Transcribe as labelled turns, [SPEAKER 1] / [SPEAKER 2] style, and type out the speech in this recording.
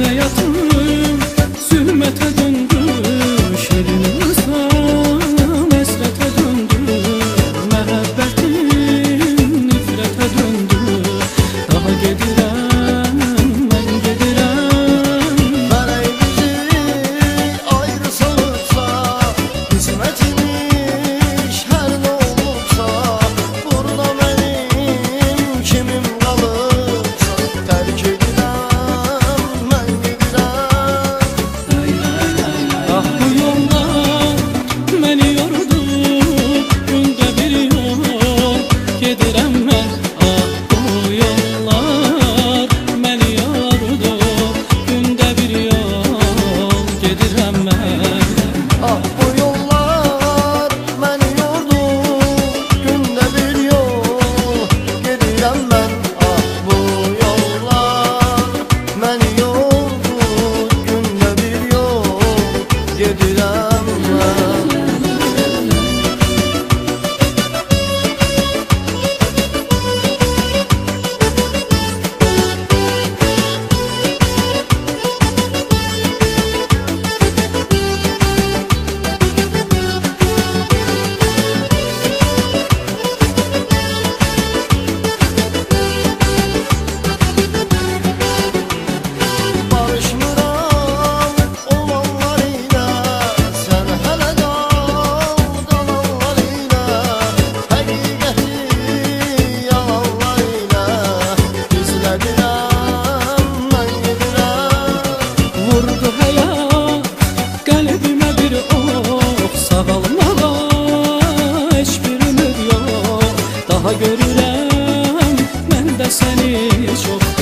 [SPEAKER 1] hayatım zülmete döndü, şirin ıslam esrete döndü, mehabbetin nifrete döndü. Daha gedirem, ben gedirem.
[SPEAKER 2] Mələk bizi ayrı salıbsa, qismətimiz hər nə olubsa, burada mənim kimim qalıbsa, tərk edirəm, mən gedirəm.
[SPEAKER 1] Ah bu yollar məni yordu, gündə bir yol gedirəm mən. Ah bu yollar məni yordu, gündə bir yol gedirəm mən.
[SPEAKER 2] Ah bu yollar məni yordu, gündə bir yol gedirəm mən. Ah bu yollar məni yordu, gündə bir yol gedirəm mən. Barışmıram olanlar ilə, sən hələ qal qalanlar ilə, həqiqəti yalanlar ilə, izlədirəm, mən gedirəm.
[SPEAKER 1] Vurdu həyat qəlbimə bir ox, sağalmağa heç bir ümid yox. Daha görürəm mən də səni çox.